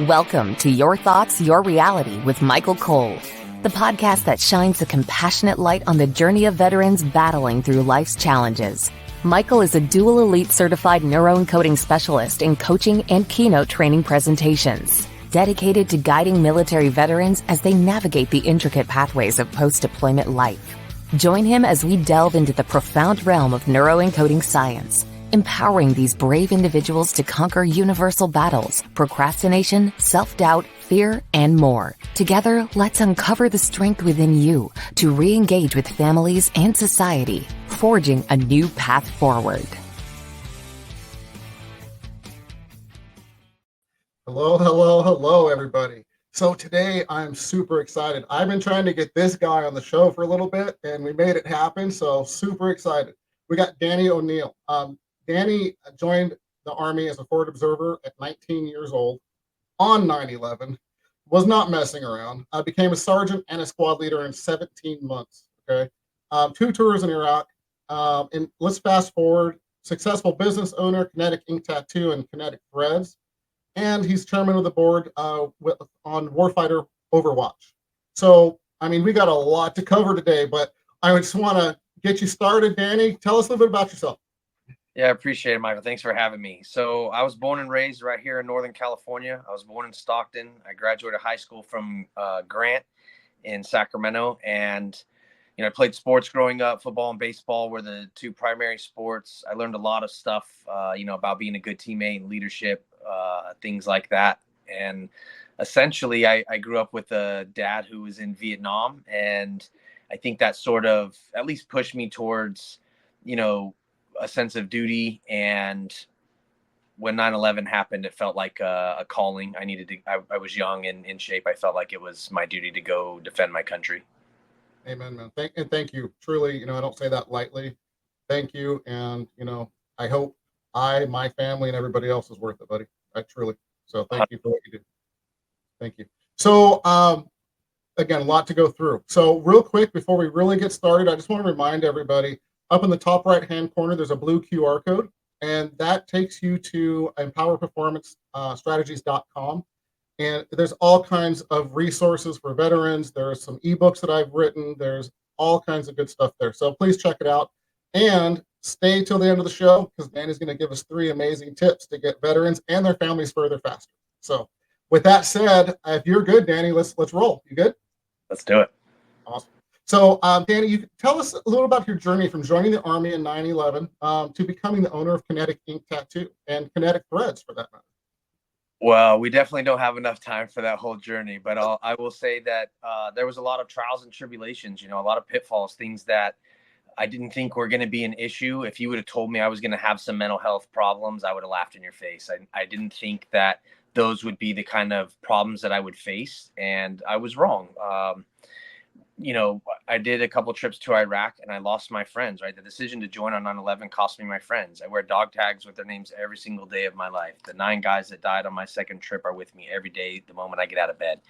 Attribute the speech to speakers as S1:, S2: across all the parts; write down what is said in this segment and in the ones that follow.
S1: Welcome to Your Thoughts, Your Reality with Michael Cole, the podcast that shines a compassionate light on the journey of veterans battling through life's challenges. Michael is a dual elite certified neuroencoding specialist in coaching and keynote training presentations, dedicated to guiding military veterans as they navigate the intricate pathways of post-deployment life. Join him as we delve into the profound realm of neuroencoding science, empowering these brave individuals to conquer universal battles, procrastination, self-doubt, fear, and more. Together, let's uncover the strength within you to re-engage with families and society, forging a new path forward.
S2: Hello, everybody. So today I'm super excited. I've been trying to get this guy on the show for a little bit, and we made it happen, so super excited. We got Danny O'Neill. Danny joined the Army as a forward observer at 19 years old on 9/11, was not messing around. Became a sergeant and a squad leader in 17 months, okay? 2 tours in Iraq. And let's fast forward. Successful business owner, Kinetic Ink Tattoo and Kinetic Threads. And he's chairman of the board on Warfighter Overwatch. So, I mean, we got a lot to cover today, but I just want to get you started. Danny, tell us a little bit about yourself.
S3: Yeah, I appreciate it, Michael. Thanks for having me. So I was born and raised right here in Northern California. I was born in Stockton. I graduated high school from Grant in Sacramento. And, I played sports growing up. Football and baseball were the 2 primary sports. I learned a lot of stuff, about being a good teammate and leadership, things like that. And essentially, I grew up with a dad who was in Vietnam. And I think that sort of at least pushed me towards, a sense of duty. And when 9/11 happened, it felt like a calling. I was young and in shape. I felt like it was my duty to go defend my country.
S2: Amen, man. Thank you. Truly, I don't say that lightly. Thank you. And, I hope my family and everybody else is worth it, buddy. Truly. So thank you for what you do. Thank you. So, again, a lot to go through. So real quick, before we really get started, I just want to remind everybody, up in the top right-hand corner, there's a blue QR code, and that takes you to empowerperformancestrategies.com. And there's all kinds of resources for veterans. There's some ebooks that I've written. There's all kinds of good stuff there. So please check it out. And stay till the end of the show, because Danny's going to give us 3 amazing tips to get veterans and their families further faster. So with that said, if you're good, Danny, let's roll. You good?
S3: Let's do it.
S2: Awesome. So, Danny, you tell us a little about your journey from joining the Army in 9/11 to becoming the owner of Kinetic Ink Tattoo and Kinetic Threads, for that matter.
S3: Well, we definitely don't have enough time for that whole journey, but I will say that there was a lot of trials and tribulations, a lot of pitfalls, things that I didn't think were going to be an issue. If you would have told me I was going to have some mental health problems, I would have laughed in your face. I didn't think that those would be the kind of problems that I would face, and I was wrong. I did a couple trips to Iraq and I lost my friends, right? The decision to join on 9/11 cost me my friends. I wear dog tags with their names every single day of my life. The 9 guys that died on my second trip are with me every day, the moment I get out of bed.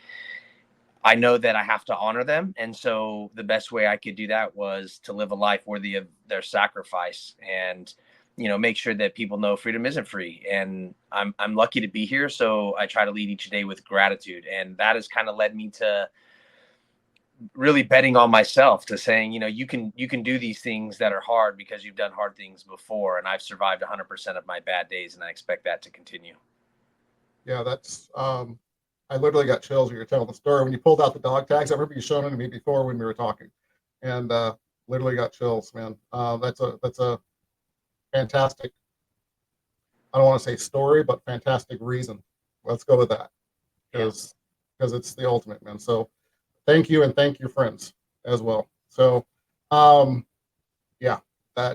S3: I know that I have to honor them. And so the best way I could do that was to live a life worthy of their sacrifice and, make sure that people know freedom isn't free. And I'm lucky to be here. So I try to lead each day with gratitude. And that has kind of led me to really betting on myself, to saying, you can do these things that are hard because you've done hard things before. And I've survived 100% of my bad days. And I expect that to continue.
S2: Yeah, that's, I literally got chills when you were telling the story. When you pulled out the dog tags, I remember you showing them to me before when we were talking, and literally got chills, man. That's a fantastic, I don't want to say story, but fantastic reason. Let's go with that, because it's the ultimate, man. So thank you, and thank your friends as well. So, that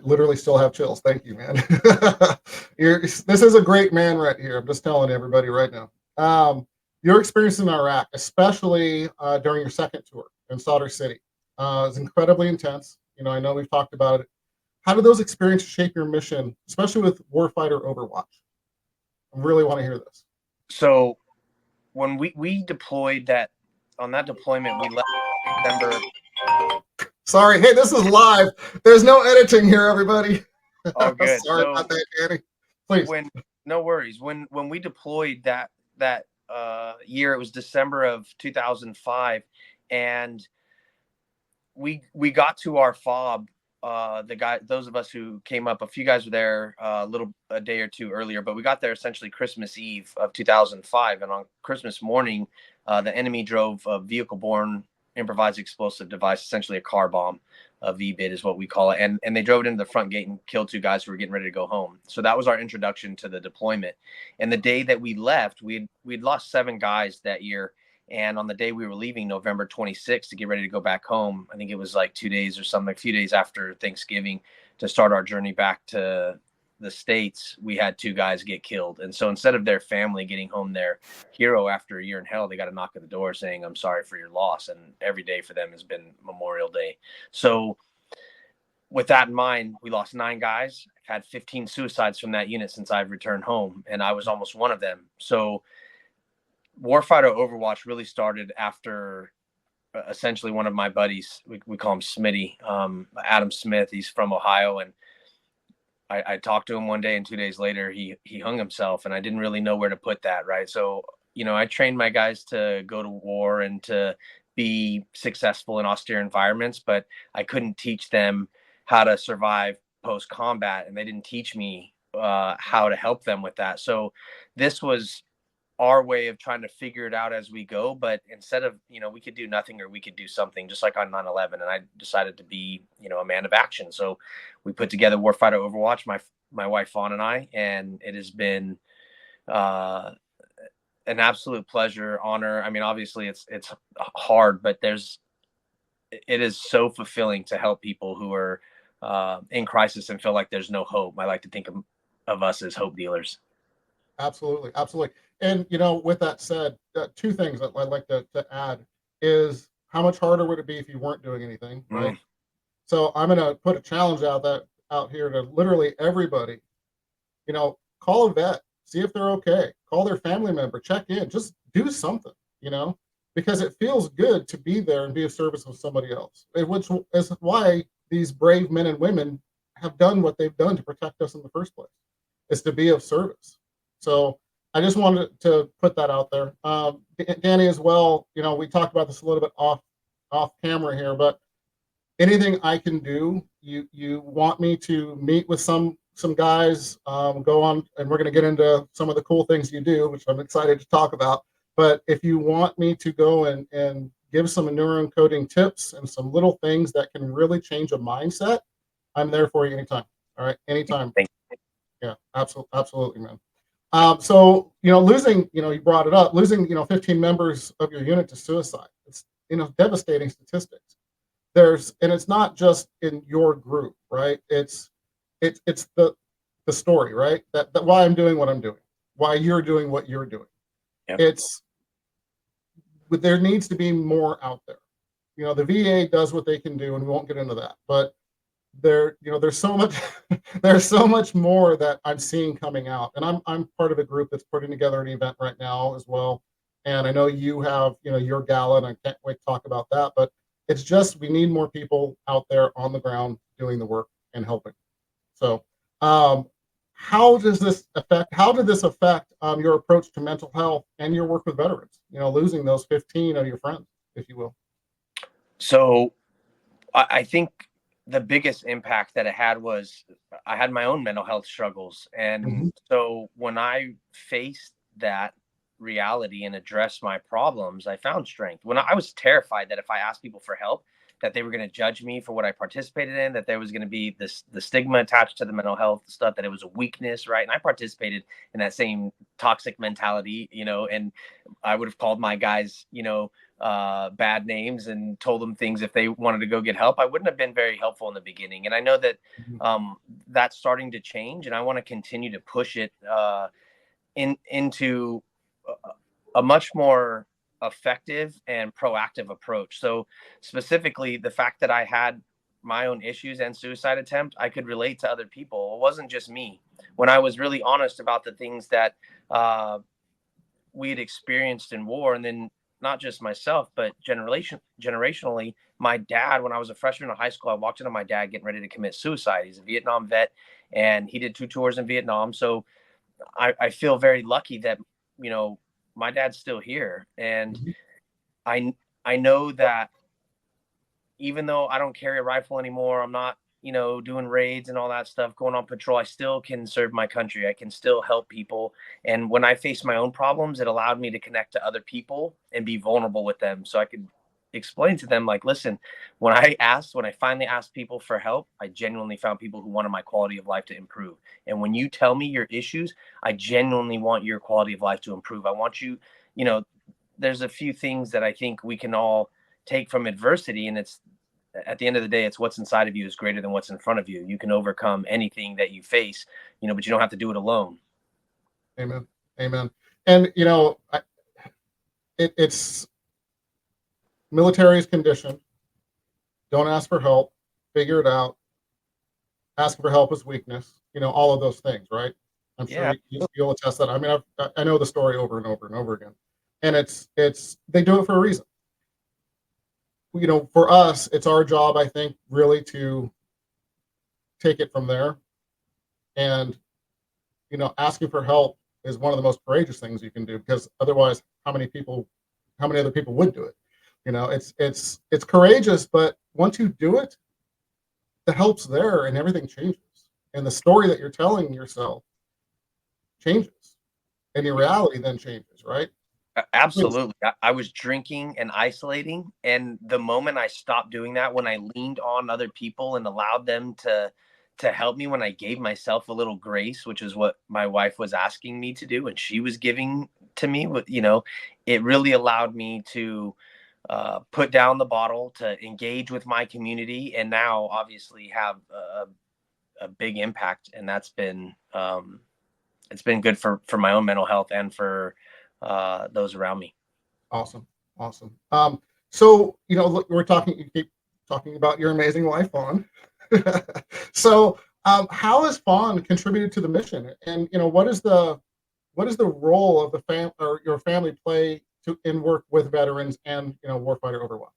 S2: literally still have chills. Thank you, man. This is a great man right here. I'm just telling everybody right now. Your experience in Iraq, especially during your second tour in Sadr City, is incredibly intense. I know we've talked about it. How did those experiences shape your mission, especially with Warfighter Overwatch? I really want to hear this.
S3: So when we deployed on that deployment, we left December.
S2: Sorry. Hey, this is live. There's no editing here, everybody.
S3: Oh, good.
S2: Sorry about that, Danny. Please.
S3: No worries. When we deployed that year. It was December of 2005, and we got to our fob. Those of us who came up, a few guys were there a day or two earlier, but we got there essentially Christmas Eve of 2005. And on Christmas morning, the enemy drove a vehicle-borne improvised explosive device, essentially a car bomb. A VBID is what we call it. And they drove it into the front gate and killed two guys who were getting ready to go home. So that was our introduction to the deployment. And the day that we left, we'd lost 7 guys that year. And on the day we were leaving, November 26th, to get ready to go back home, I think it was like 2 days or something, a few days after Thanksgiving, to start our journey back to the States, we had 2 guys get killed. And so instead of their family getting home their hero after a year in hell, they got a knock at the door saying, "I'm sorry for your loss." And every day for them has been Memorial Day. So with that in mind, we lost 9 guys. I've had 15 suicides from that unit since I've returned home, and I was almost one of them. So Warfighter Overwatch really started after essentially one of my buddies. We call him Smitty, Adam Smith. He's from Ohio, and I talked to him one day, and 2 days later he hung himself, and I didn't really know where to put that. Right. So, I trained my guys to go to war and to be successful in austere environments, but I couldn't teach them how to survive post combat, and they didn't teach me how to help them with that. So this was our way of trying to figure it out as we go. But instead of, we could do nothing or we could do something, just like on 9/11. And I decided to be, a man of action. So we put together Warfighter Overwatch, my wife, Fawn, and I, and it has been an absolute pleasure, honor. I mean, obviously it's hard, but it is so fulfilling to help people who are in crisis and feel like there's no hope. I like to think of us as hope dealers.
S2: Absolutely. Absolutely. And, with that said, 2 things that I'd like to add is, how much harder would it be if you weren't doing anything, right? So I'm going to put a challenge out here to literally everybody, call a vet, see if they're okay, call their family member, check in, just do something, because it feels good to be there and be of service with somebody else, which is why these brave men and women have done what they've done to protect us in the first place, is to be of service. So I just wanted to put that out there. Danny, as well, we talked about this a little bit off camera here, but anything I can do, you want me to meet with some guys, go on, and we're going to get into some of the cool things you do, which I'm excited to talk about. But if you want me to go and give some neuroencoding tips and some little things that can really change a mindset, I'm there for you anytime. All right, anytime. Yeah, absolutely, man. So, losing, you brought it up, losing, 15 members of your unit to suicide. It's, devastating statistics. And it's not just in your group, right? It's the story, right? That why I'm doing what I'm doing, why you're doing what you're doing. Yep. There needs to be more out there. The VA does what they can do, and we won't get into that, but there's so much there's so much more that I'm seeing coming out, and I'm part of a group that's putting together an event right now as well. And I know you have your gala, and I can't wait to talk about that. But it's just, we need more people out there on the ground doing the work and helping. So how did this affect your approach to mental health and your work with veterans, losing those 15 of your friends, if you will?
S3: So I think the biggest impact that it had was I had my own mental health struggles. And so when I faced that reality and addressed my problems, I found strength. When I was terrified that if I asked people for help, that they were going to judge me for what I participated in, that there was going to be the stigma attached to the mental health stuff, that it was a weakness, right? And I participated in that same toxic mentality, and I would have called my guys, bad names and told them things if they wanted to go get help. I wouldn't have been very helpful in the beginning. And I know that that's starting to change, and I want to continue to push it into a much more effective and proactive approach. So specifically, the fact that I had my own issues and suicide attempt, I could relate to other people. It wasn't just me. When I was really honest about the things that we had experienced in war, and then not just myself, but generationally, my dad, when I was a freshman in high school, I walked into my dad getting ready to commit suicide. He's a Vietnam vet, and he did 2 tours in Vietnam. So I feel very lucky that, my dad's still here. And
S2: Mhm.
S3: I know that even though I don't carry a rifle anymore, I'm not, doing raids and all that stuff, going on patrol, I still can serve my country. I can still help people. And when I faced my own problems, it allowed me to connect to other people and be vulnerable with them. So I could explain to them, like, listen, when I finally asked people for help, I genuinely found people who wanted my quality of life to improve. And when you tell me your issues, I genuinely want your quality of life to improve. I want you, you know, there's a few things that I think we can all take from adversity, and it's at the end of the day, it's what's inside of you is greater than what's in front of you. You can overcome anything that you face, but you don't have to do it alone.
S2: Amen. Amen. And it's military is conditioned. Don't ask for help. Figure it out. Asking for help is weakness. All of those things, right? I'm sure
S3: Yeah.
S2: you'll attest that. I mean, I know the story over and over and over again, and it's they do it for a reason. For us, it's our job, I think, really to take it from there. And asking for help is one of the most courageous things you can do, because otherwise, how many other people would do it? It's courageous, but once you do it, the help's there and everything changes. And the story that you're telling yourself changes. And your reality then changes, right?
S3: Absolutely. I was drinking and isolating. And the moment I stopped doing that, when I leaned on other people and allowed them to help me, when I gave myself a little grace, which is what my wife was asking me to do, and she was giving to me, it really allowed me to put down the bottle, to engage with my community, and now obviously have a big impact. And that's been it's been good for my own mental health and for those around me.
S2: Awesome. Awesome. So, look, you keep talking about your amazing wife, Fawn. So, how has Fawn contributed to the mission? And, what is the role of the or your family play in work with veterans and, Warfighter Overwatch?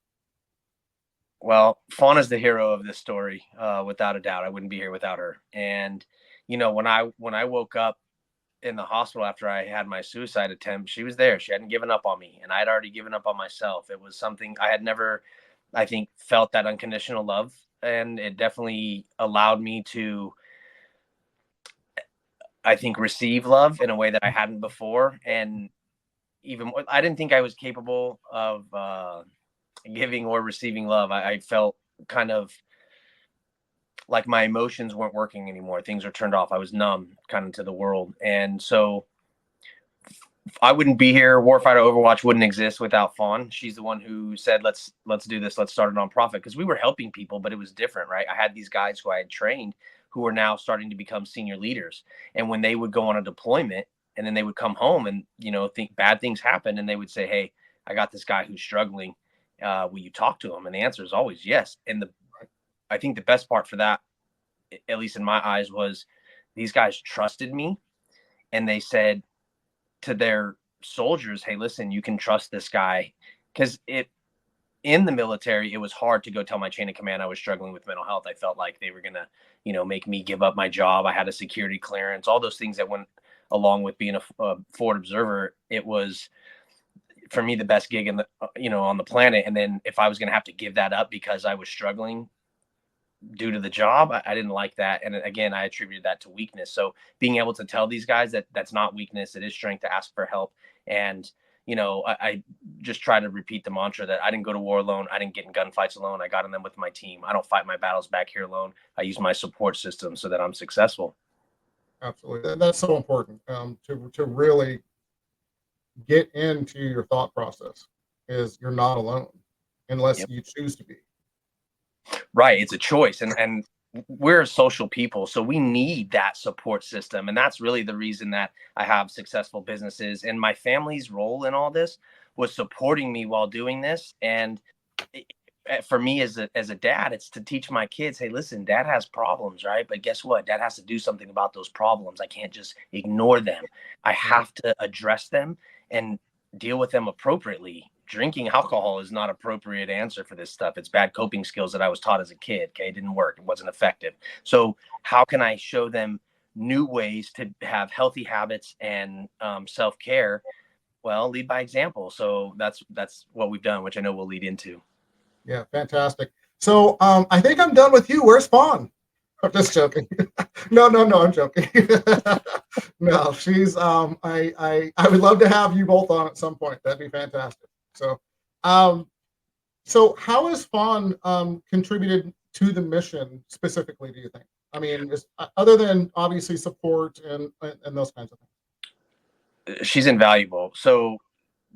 S3: Well, Fawn is the hero of this story, without a doubt. I wouldn't be here without her. And, when I woke up in the hospital after I had my suicide attempt, she was there. She hadn't given up on me, and I had already given up on myself. It was something I had never, I think, felt that unconditional love, and it definitely allowed me to, I think, receive love in a way that I hadn't before. And even I didn't think I was capable of giving or receiving love. I felt kind of like my emotions weren't working anymore. Things were turned off. I was numb kind of to the world. And so I wouldn't be here. Warfighter Overwatch wouldn't exist without Fawn. She's the one who said, let's do this. Let's start a nonprofit, because we were helping people, but it was different, right? I had these guys who I had trained who were now starting to become senior leaders. And when they would go on a deployment and then they would come home and, think bad things happen, and they would say, hey, I got this guy who's struggling. Will you talk to him? And the answer is always yes. And I think the best part for that, at least in my eyes, was these guys trusted me, and they said to their soldiers, hey, listen, you can trust this guy. Because in the military, it was hard to go tell my chain of command I was struggling with mental health. I felt like they were going to, make me give up my job. I had a security clearance, all those things that went along with being a forward observer. It was, for me, the best gig on the planet. And then if I was going to have to give that up because I was struggling due to the job, I didn't like that. And again, I attributed that to weakness. So being able to tell these guys that that's not weakness, it is strength to ask for help. And, I just try to repeat the mantra that I didn't go to war alone. I didn't get in gunfights alone. I got in them with my team. I don't fight my battles back here alone. I use my support system so that I'm successful.
S2: Absolutely. That's so important, to really get into your thought process, is you're not alone unless
S3: Yep.
S2: you choose to be.
S3: Right. It's a choice. And we're social people, so we need that support system. And that's really the reason that I have successful businesses. And my family's role in all this was supporting me while doing this. And for me as a dad, it's to teach my kids, hey, listen, dad has problems, right? But guess what? Dad has to do something about those problems. I can't just ignore them. I have to address them and deal with them appropriately. Drinking alcohol is not appropriate answer for this stuff. It's bad coping skills that I was taught as a kid. Okay. It didn't work. It wasn't effective. So how can I show them new ways to have healthy habits and self-care well, lead by example. So that's what we've done, which I know we'll lead into.
S2: Yeah, fantastic. So I think I'm done with you. Where's Fawn? I'm just joking. No, I'm joking. No, she's I would love to have you both on at some point. That'd be fantastic. So so how has Fawn contributed to the mission specifically, do you think? I mean, other than obviously support and those kinds of things.
S3: She's invaluable. So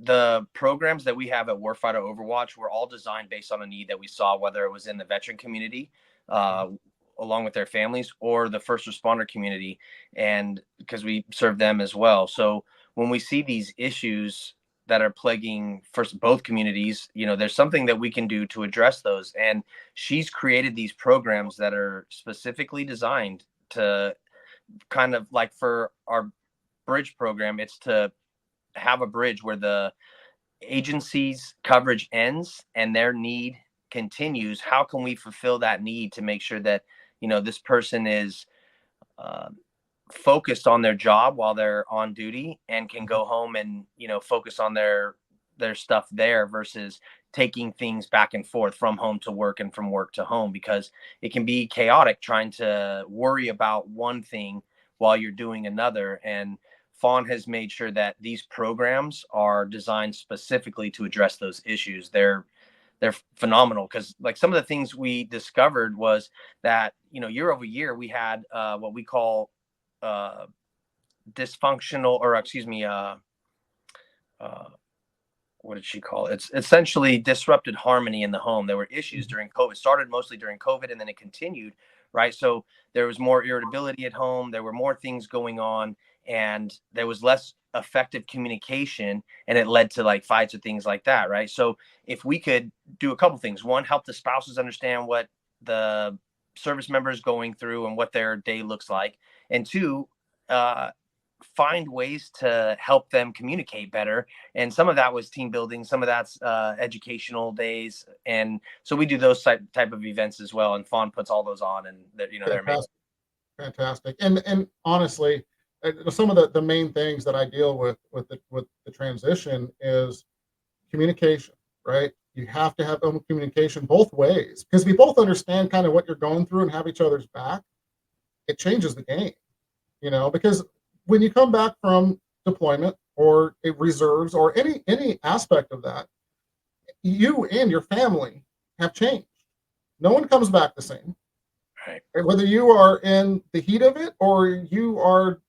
S3: the programs that we have at Warfighter Overwatch were all designed based on a need that we saw, whether it was in the veteran community, along with their families, or the first responder community, and because we serve them as well. So when we see these issues that are plaguing both communities, there's something that we can do to address those. And she's created these programs that are specifically designed to kind of like, for our bridge program, it's to have a bridge where the agency's coverage ends and their need continues. How can we fulfill that need to make sure that this person is focused on their job while they're on duty and can go home and focus on their stuff there, versus taking things back and forth from home to work and from work to home, because it can be chaotic trying to worry about one thing while you're doing another. And Fawn has made sure that these programs are designed specifically to address those issues. They're phenomenal, because like some of the things we discovered was that year over year we had what we call dysfunctional, or excuse me, what did she call it? It's essentially disrupted harmony in the home. There were issues during COVID. It started mostly during COVID, and then it continued, right? So there was more irritability at home. There were more things going on, and there was less effective communication, and it led to like fights or things like that, right? So if we could do a couple things: one, help the spouses understand what the service member is going through and what their day looks like, and two, find ways to help them communicate better. And some of that was team building, some of that's educational days, and so we do those type of events as well, and Fawn puts all those on, and they're amazing.
S2: Fantastic. And honestly, some of the main things that I deal with the transition is communication, right? You have to have communication both ways, because we both understand kind of what you're going through and have each other's back. It changes the game, because when you come back from deployment or reserves or any aspect of that, you and your family have changed. No one comes back the same.
S3: Right.
S2: Whether you are in the heat of it or you are,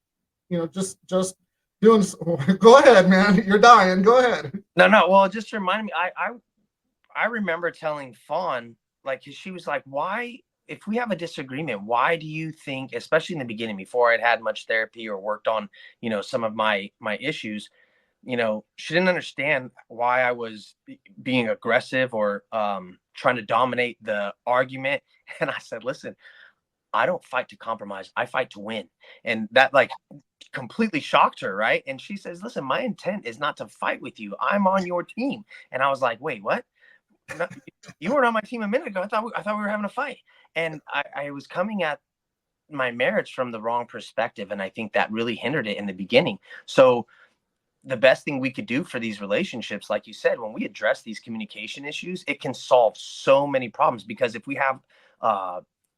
S2: just doing. Go ahead, man. You're dying. Go ahead.
S3: No. Well, it just reminded me. I remember telling Fawn, like, she was like, "Why? If we have a disagreement, why do you think," especially in the beginning, before I'd had much therapy or worked on, some of my issues, she didn't understand why I was being aggressive or trying to dominate the argument. And I said, listen, I don't fight to compromise. I fight to win. And that like completely shocked her, right? And she says, listen, my intent is not to fight with you. I'm on your team. And I was like, wait, what? No, you weren't on my team a minute ago. I thought we were having a fight. And I was coming at my marriage from the wrong perspective. And I think that really hindered it in the beginning. So the best thing we could do for these relationships, like you said, when we address these communication issues, it can solve so many problems. Because if we have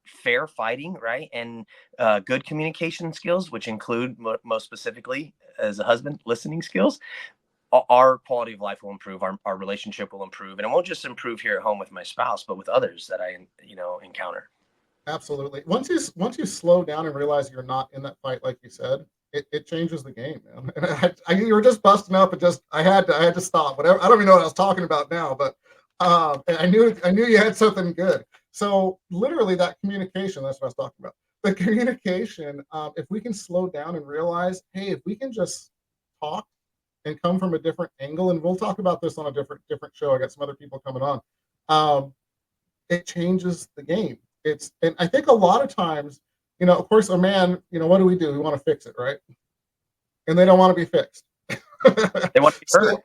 S3: fair fighting, right, and good communication skills, which include most specifically as a husband, listening skills, our quality of life will improve, our relationship will improve, and it won't just improve here at home with my spouse, but with others that I encounter.
S2: Absolutely. Once you slow down and realize you're not in that fight, like you said, it changes the game, man. And you were just busting up, and I had to stop. Whatever. I don't even know what I was talking about now, but I knew you had something good. So literally, that communication, that's what I was talking about. The communication. If we can slow down and realize, hey, if we can just talk and come from a different angle, and we'll talk about this on a different show. I got some other people coming on. It changes the game. And I think a lot of times, of course, a man, what do? We want to fix it, right? And they don't want to be fixed.
S3: They want to be heard.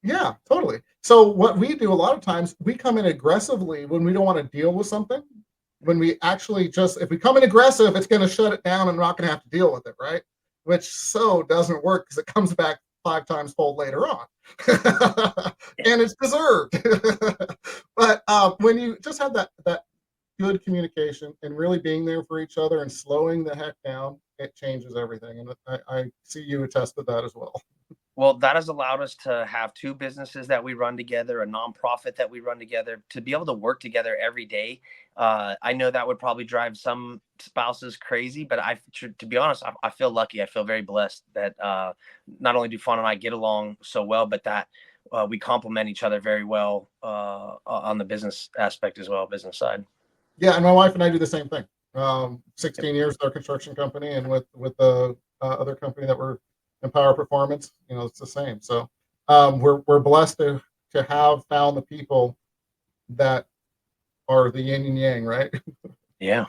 S2: Yeah, totally. So what we do a lot of times, we come in aggressively when we don't want to deal with something. When we actually if we come in aggressive, it's going to shut it down and we're not going to have to deal with it, right? Which doesn't work, because it comes back 5 times fold later on. And it's deserved. But when you just have that good communication and really being there for each other and slowing the heck down, it changes everything. And I see you attest to that as well.
S3: Well, that has allowed us to have 2 businesses that we run together, a nonprofit that we run together, to be able to work together every day. I know that would probably drive some spouses crazy, but to be honest, I feel lucky. I feel very blessed that not only do Fawn and I get along so well, but that we complement each other very well on the business aspect as well, business side.
S2: Yeah, and my wife and I do the same thing. 16 years with our construction company, and with the other company that we're Empower Performance, it's the same. So we're blessed to have found the people that are the yin and yang, right?
S3: Yeah.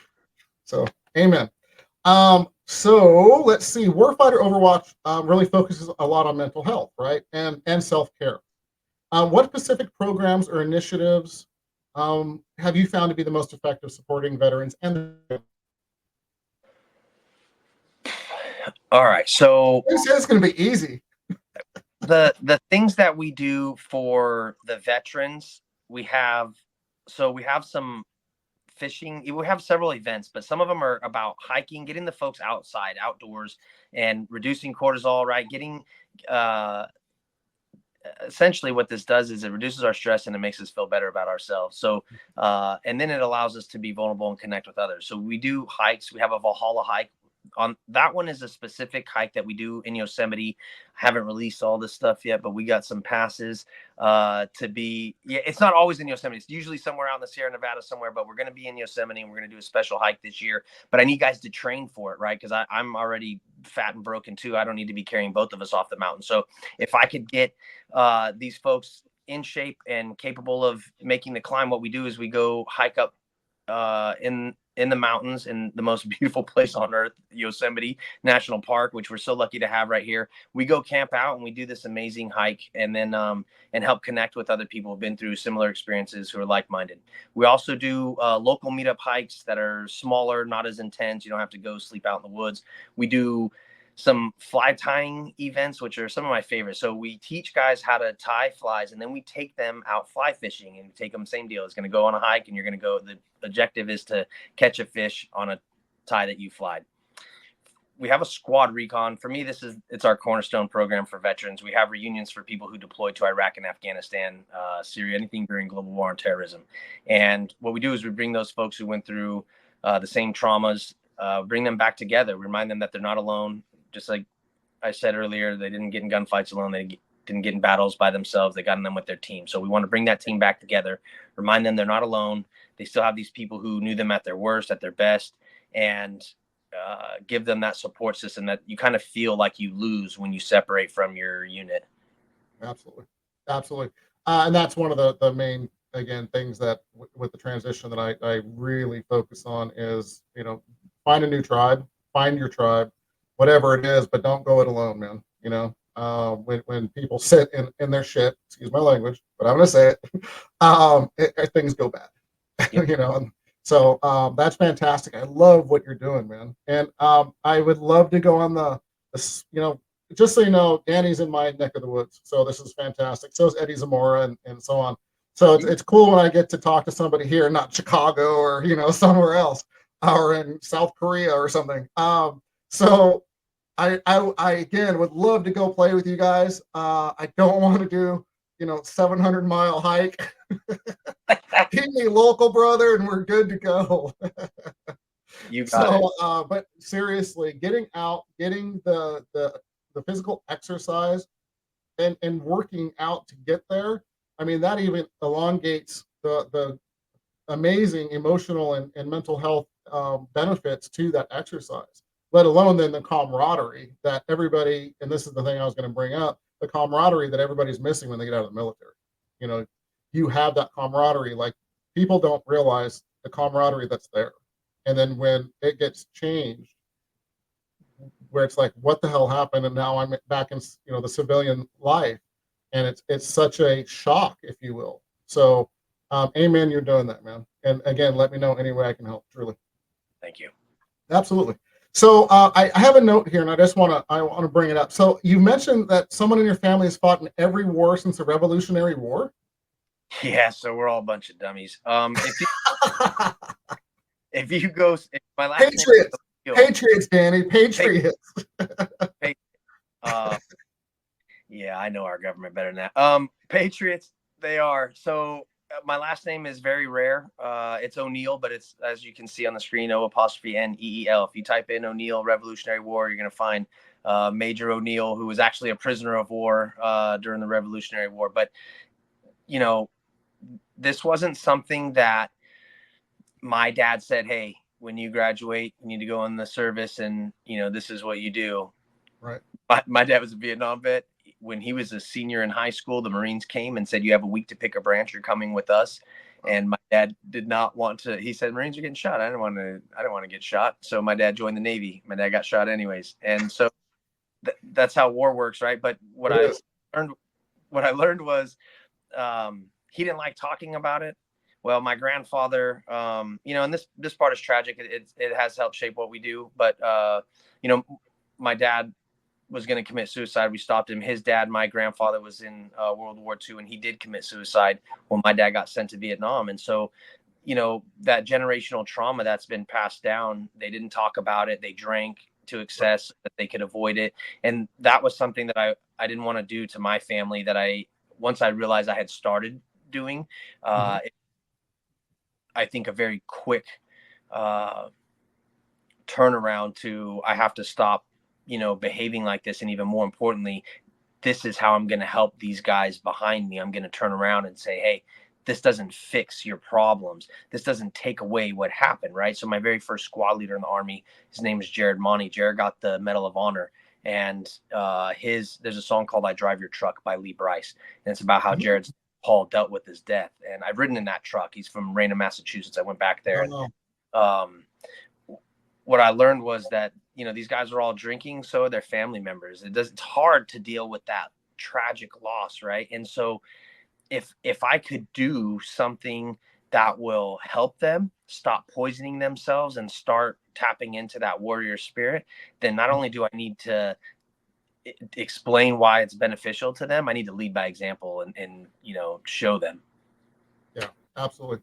S2: So amen. So let's see. Warfighter Overwatch really focuses a lot on mental health, right, and self-care. What specific programs or initiatives have you found to be the most effective supporting veterans and
S3: All right, so
S2: it's going to be easy.
S3: The things that we do for the veterans, we have some fishing. We have several events, but some of them are about hiking, getting the folks outside, outdoors, and reducing cortisol, right? Getting essentially what this does is it reduces our stress and it makes us feel better about ourselves. So and then it allows us to be vulnerable and connect with others. So we do hikes. We have a Valhalla hike. On that one is a specific hike that we do in Yosemite. I haven't released all this stuff yet, but we got some passes to be. Yeah, it's not always in Yosemite. It's usually somewhere out in the Sierra Nevada somewhere, but we're going to be in Yosemite and we're going to do a special hike this year. But I need guys to train for it, right? Because I'm already fat and broken too. I don't need to be carrying both of us off the mountain. So if I could get these folks in shape and capable of making the climb, what we do is we go hike up in the mountains in the most beautiful place on earth, Yosemite National Park, which we're so lucky to have right here. We go camp out and we do this amazing hike, and then and help connect with other people who've been through similar experiences who are like-minded. We also do local meetup hikes that are smaller, not as intense. You don't have to go sleep out in the woods. We do some fly tying events, which are some of my favorites. So we teach guys how to tie flies, and then we take them out fly fishing and take them same deal. It's going to go on a hike and you're going to go, the objective is to catch a fish on a tie that you flied. We have a squad recon. For me, it's our cornerstone program for veterans. We have reunions for people who deployed to Iraq and Afghanistan, Syria, anything during global war and terrorism. And what we do is we bring those folks who went through the same traumas, bring them back together, remind them that they're not alone. Just like I said earlier, they didn't get in gunfights alone. They didn't get in battles by themselves. They got in them with their team. So we want to bring that team back together, remind them they're not alone. They still have these people who knew them at their worst, at their best, and give them that support system that you kind of feel like you lose when you separate from your unit.
S2: Absolutely. And that's one of the main, again, things that with the transition that I really focus on is, find a new tribe, find your tribe, whatever it is, but don't go it alone, man. When people sit in their shit, excuse my language, but I'm going to say it, things go bad, Yep. So that's fantastic. I love what you're doing, man. And I would love to go on the just so you know, Danny's in my neck of the woods. So this is fantastic. So is Eddie Zamora and so on. So it's cool when I get to talk to somebody here, not Chicago or, somewhere else, or in South Korea or something. So I again would love to go play with you guys. I don't want to do 700-mile hike. Keep me local, brother, and we're good to go.
S3: You got
S2: it. But seriously, getting out, getting the physical exercise, and working out to get there. I mean, that even elongates the amazing emotional and mental health benefits to that exercise, let alone then the camaraderie that everybody, and this is the thing I was going to bring up, the camaraderie that everybody's missing when they get out of the military. You have that camaraderie, like people don't realize the camaraderie that's there. And then when it gets changed, where it's like, what the hell happened? And now I'm back in, the civilian life. And it's such a shock, if you will. So, amen, you're doing that, man. And again, let me know any way I can help, truly.
S3: Thank you.
S2: Absolutely. So I have a note here, and I want to bring it up. So you mentioned that someone in your family has fought in every war since the Revolutionary War.
S3: Yeah, so we're all a bunch of dummies. If my last name is
S2: Patriots,
S3: O'Neal,
S2: Patriots, Danny, Patriots.
S3: uh, yeah, I know our government better than that. Patriots, they are. So my last name is very rare. It's O'Neal, but it's, as you can see on the screen, O''N''E''L. If you type in O'Neal Revolutionary War, you're going to find Major O'Neal, who was actually a prisoner of war during the Revolutionary War. But, you know, this wasn't something that my dad said, hey, when you graduate, you need to go in the service and, this is what you do.
S2: Right.
S3: My dad was a Vietnam vet. When he was a senior in high school, the Marines came and said, you have a week to pick a branch. You're coming with us. And my dad did not want to. He said, Marines are getting shot. I didn't want to get shot. So my dad joined the Navy. My dad got shot anyways. And so that's how war works. Right. But what I learned was he didn't like talking about it. Well, my grandfather, and this part is tragic. It has helped shape what we do. But, my dad was going to commit suicide. We stopped him. His dad, my grandfather, was in World War II, and he did commit suicide when my dad got sent to Vietnam. And so, that generational trauma that's been passed down, they didn't talk about it. They drank to excess so that they could avoid it. And that was something that I didn't want to do to my family, that once I realized I had started doing, I think a very quick turnaround to, I have to stop, behaving like this. And even more importantly, this is how I'm going to help these guys behind me. I'm going to turn around and say, hey, this doesn't fix your problems. This doesn't take away what happened, right? So my very first squad leader in the Army, his name is Jared Monty. Jared got the Medal of Honor. And there's a song called I Drive Your Truck by Lee Brice. And it's about how Jared's Paul dealt with his death. And I've ridden in that truck. He's from Raynham, Massachusetts. I went back there. And what I learned was that, these guys are all drinking, so are their family members. It's hard to deal with that tragic loss, right? And so if I could do something that will help them stop poisoning themselves and start tapping into that warrior spirit, then not only do I need to explain why it's beneficial to them, I need to lead by example and show them.
S2: Yeah, absolutely.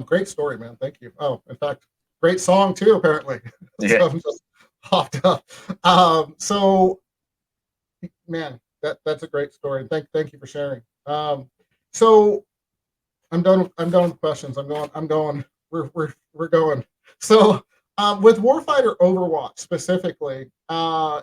S2: Great story, man. Thank you. Oh, in fact, great song too, apparently.
S3: Yeah.
S2: So I'm just hopped up. So man, that's a great story. Thank you for sharing. So I'm done with questions. I'm going. We're going. So with Warfighter Overwatch specifically, how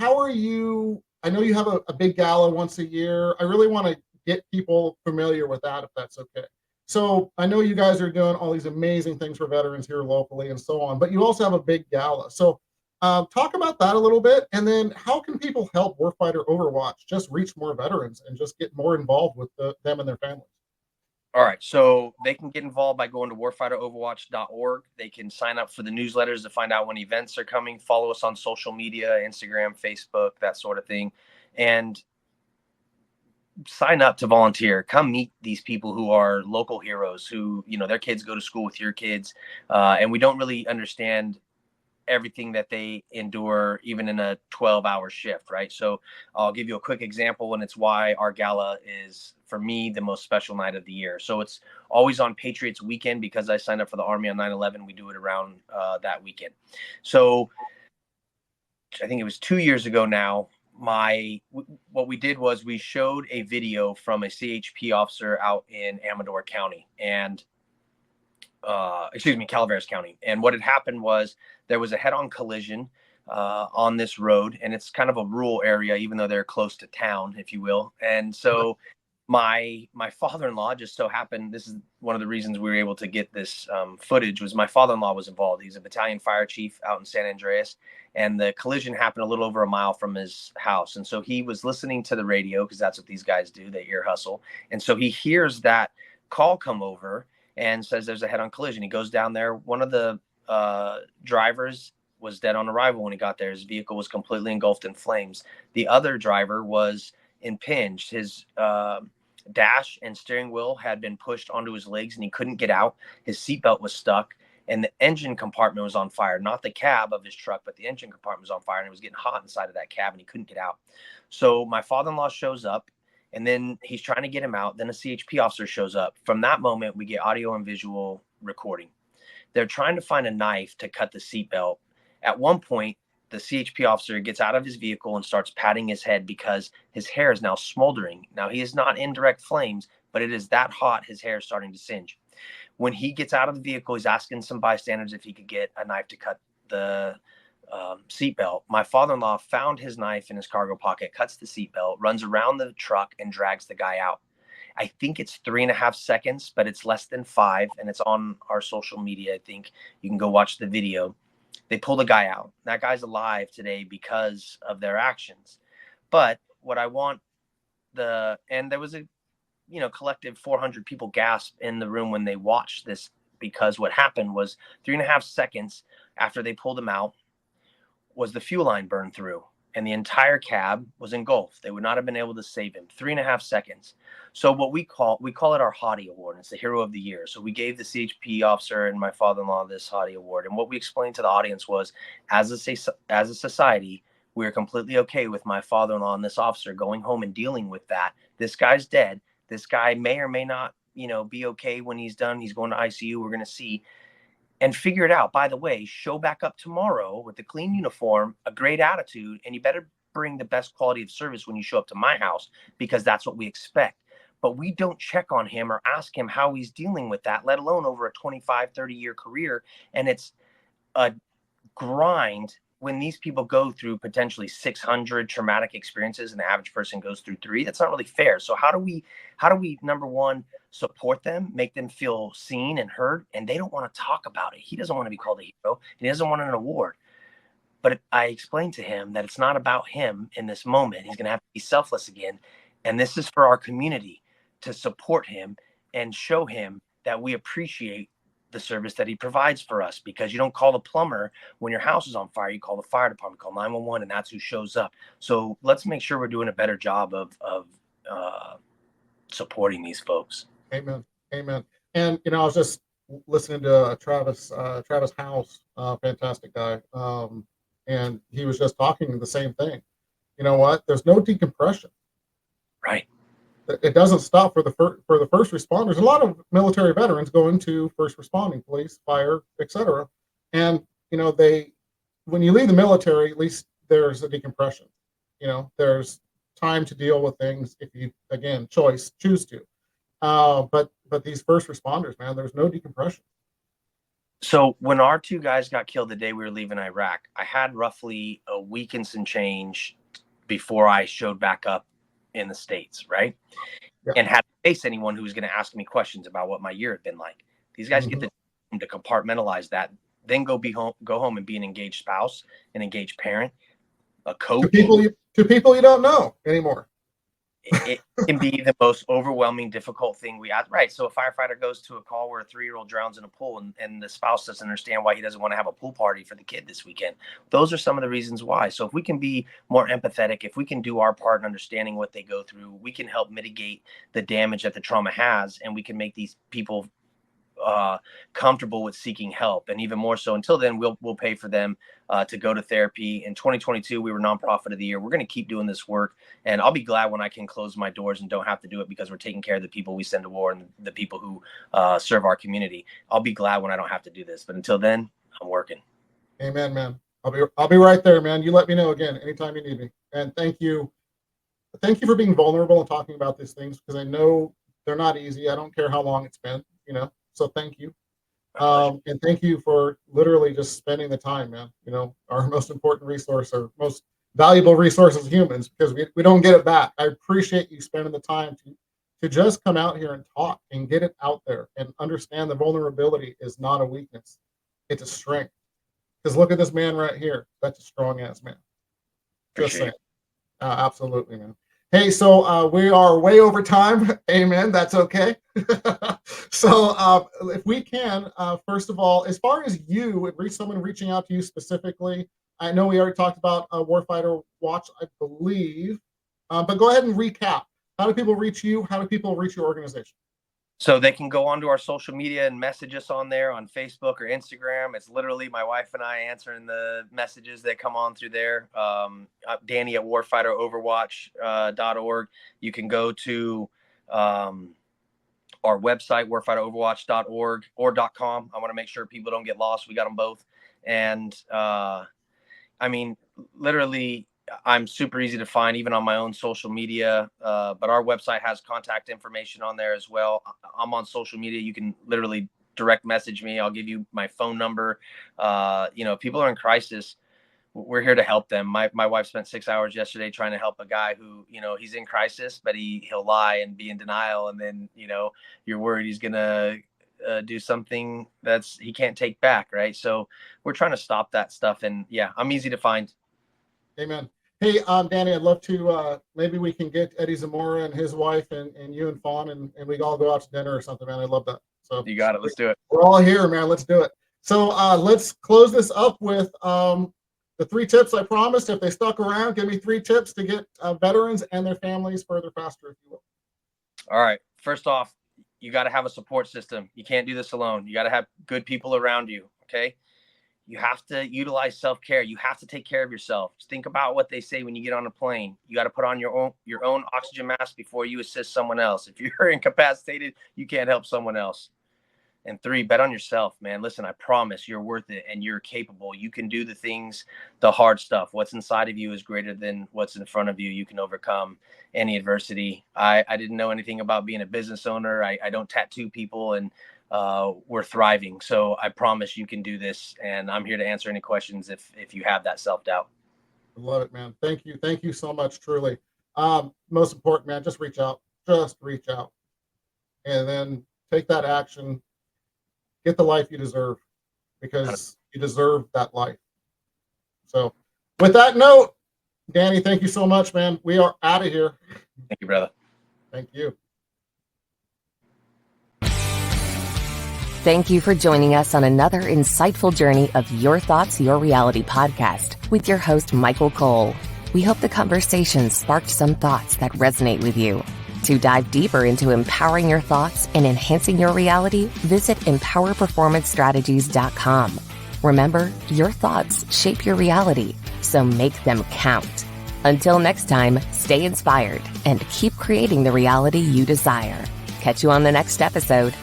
S2: are you? I know you have a big gala once a year. I really want to get people familiar with that, if that's okay. So I know you guys are doing all these amazing things for veterans here locally and so on, but you also have a big gala. So talk about that a little bit, and then how can people help Warfighter Overwatch just reach more veterans and just get more involved with them and their families?
S3: All right. So they can get involved by going to warfighteroverwatch.org. They can sign up for the newsletters to find out when events are coming. Follow us on social media, Instagram, Facebook, that sort of thing. And sign up to volunteer. Come meet these people who are local heroes who, their kids go to school with your kids. And we don't really understand everything that they endure, even in a 12-hour shift, right? So I'll give you a quick example, and it's why our gala is, for me, the most special night of the year. So it's always on Patriots weekend, because I signed up for the Army on 9/11. We do it around that weekend. So I think it was 2 years ago now, what we did was we showed a video from a CHP officer out in Amador County and Calaveras County. And what had happened was there was a head-on collision on this road, and it's kind of a rural area, even though they're close to town, if you will. And so my father-in-law, just so happened, this is one of the reasons we were able to get this footage, was my father-in-law was involved. He's a battalion fire chief out in San Andreas, and the collision happened a little over a mile from his house. And so he was listening to the radio, because that's what these guys do, they ear hustle. And so he hears that call come over and says there's a head-on collision. He goes down there. One of the drivers was dead on arrival when he got there. His vehicle was completely engulfed in flames. The other driver was impinged. His dash and steering wheel had been pushed onto his legs, and he couldn't get out. His seatbelt was stuck, and the engine compartment was on fire, not the cab of his truck, but the engine compartment was on fire, and it was getting hot inside of that cab, and he couldn't get out. So my father-in-law shows up, and then he's trying to get him out. Then a CHP officer shows up. From that moment, we get audio and visual recording. They're trying to find a knife to cut the seatbelt. At one point, the CHP officer gets out of his vehicle and starts patting his head because his hair is now smoldering. Now, he is not in direct flames, but it is that hot, his hair is starting to singe. When he gets out of the vehicle, he's asking some bystanders if he could get a knife to cut the seatbelt. My father-in-law found his knife in his cargo pocket, cuts the seatbelt, runs around the truck, and drags the guy out. I think it's 3.5 seconds, but it's less than 5, and it's on our social media. I think you can go watch the video. They pull the guy out. That guy's alive today because of their actions. But what I want and there was a, collective 400 people gasp in the room when they watched this, because what happened was 3.5 seconds after they pulled him out was the fuel line burned through, and the entire cab was engulfed. They would not have been able to save him. 3.5 seconds. So what we call it our Hottie Award. It's the Hero of the Year. So we gave the CHP officer and my father-in-law this Hottie Award. And what we explained to the audience was, as a society, we're completely okay with my father-in-law and this officer going home and dealing with that. This guy's dead. This guy may or may not, be okay when he's done. He's going to ICU. We're going to see. And figure it out. By the way, show back up tomorrow with a clean uniform, a great attitude, and you better bring the best quality of service when you show up to my house, because that's what we expect. But we don't check on him or ask him how he's dealing with that, let alone over a 25, 30-year career. And it's a grind when these people go through potentially 600 traumatic experiences and the average person goes through 3. That's not really fair. So how do we, number one, support them, make them feel seen and heard? And they don't want to talk about it. He doesn't want to be called a hero, and he doesn't want an award. But I explained to him that it's not about him in this moment. He's going to have to be selfless again. And this is for our community to support him and show him that we appreciate the service that he provides for us, because you don't call the plumber when your house is on fire. You call the fire department, call 911, and that's who shows up. So let's make sure we're doing a better job of supporting these folks.
S2: Amen. Amen. And, I was just listening to Travis House, fantastic guy. And he was just talking the same thing. You know what? There's no decompression.
S3: Right.
S2: It doesn't stop for the first responders. A lot of military veterans go into first responding, police, fire, etc. And when you leave the military, at least there's a decompression. There's time to deal with things if you, again, choose to. But these first responders, man, there's no decompression.
S3: So when our 2 guys got killed the day we were leaving Iraq, I had roughly a week and some change before I showed back up in the States, right? Yeah. And had to face anyone who was going to ask me questions about what my year had been like. These guys get the time to compartmentalize that, then go home and be an engaged spouse, an engaged parent, a coach.
S2: To people you don't know anymore.
S3: It can be the most overwhelming, difficult thing we have. Right. So a firefighter goes to a call where a 3-year-old drowns in a pool, and the spouse doesn't understand why he doesn't want to have a pool party for the kid this weekend. Those are some of the reasons why. So if we can be more empathetic, if we can do our part in understanding what they go through, we can help mitigate the damage that the trauma has, and we can make these people comfortable with seeking help. And even more so, until then, we'll pay for them to go to therapy. In 2022, we were nonprofit of the year. We're going to keep doing this work, and I'll be glad when I can close my doors and don't have to do it, because we're taking care of the people we send to war and the people who serve our community. I'll be glad when I don't have to do this, but until then, I'm working.
S2: Amen, man. I'll be right there, man. You let me know again anytime you need me. And thank you for being vulnerable and talking about these things, because I know they're not easy. I don't care how long it's been, So thank you. And thank you for literally just spending the time, man. Our most important resource, our most valuable resource as humans, because we don't get it back. I appreciate you spending the time to just come out here and talk and get it out there and understand the vulnerability is not a weakness. It's a strength. Because look at this man right here. That's a strong ass man. Just saying. Absolutely, man. Hey, so we are way over time. Amen. That's okay. So if we can, first of all, as far as you, someone reaching out to you specifically, I know we already talked about Warfighter Watch, I believe, but go ahead and recap. How do people reach you? How do people reach your organization?
S3: So they can go onto our social media and message us on there on Facebook or Instagram. It's literally my wife and I answering the messages that come on through there. Danny at warfighteroverwatch.org. You can go to our website, warfighteroverwatch.org or .com. I want to make sure people don't get lost. We got them both. And I mean, literally, I'm super easy to find even on my own social media, but our website has contact information on there as well. I'm on social media. You can literally direct message me. I'll give you my phone number. If people are in crisis, we're here to help them. My wife spent 6 hours yesterday trying to help a guy who, he's in crisis, but he'll lie and be in denial. And then, you're worried he's going to do something he can't take back. Right. So we're trying to stop that stuff. And yeah, I'm easy to find.
S2: Amen. Hey, Danny, I'd love to, maybe we can get Eddie Zamora and his wife and you and Fawn and we all go out to dinner or something, man. I'd love that. So
S3: you got it. Let's do it.
S2: We're all here, man. Let's do it. So let's close this up with the 3 tips I promised. If they stuck around, give me 3 tips to get veterans and their families further faster, if you will.
S3: All right. First off, you got to have a support system. You can't do this alone. You got to have good people around you. Okay. You have to utilize self-care. You have to take care of yourself. Just think about what they say when you get on a plane. You got to put on your own oxygen mask before you assist someone else. If you're incapacitated, you can't help someone else. And 3, bet on yourself, man. Listen, I promise you're worth it and you're capable. You can do the things, the hard stuff. What's inside of you is greater than what's in front of you. You can overcome any adversity. I didn't know anything about being a business owner. I don't tattoo people, and we're thriving. So I promise you can do this. And I'm here to answer any questions if you have that self-doubt.
S2: I love it, man. Thank you. Thank you so much. Truly. Most important, man, just reach out, and then take that action, get the life you deserve, because you deserve that life. So with that note, Danny, thank you so much, man. We are out of here.
S3: Thank you, brother.
S2: Thank you.
S1: Thank you for joining us on another insightful journey of Your Thoughts, Your Reality podcast with your host, Michael Cole. We hope the conversation sparked some thoughts that resonate with you. To dive deeper into empowering your thoughts and enhancing your reality, visit empowerperformancestrategies.com. Remember, your thoughts shape your reality, so make them count. Until next time, stay inspired and keep creating the reality you desire. Catch you on the next episode.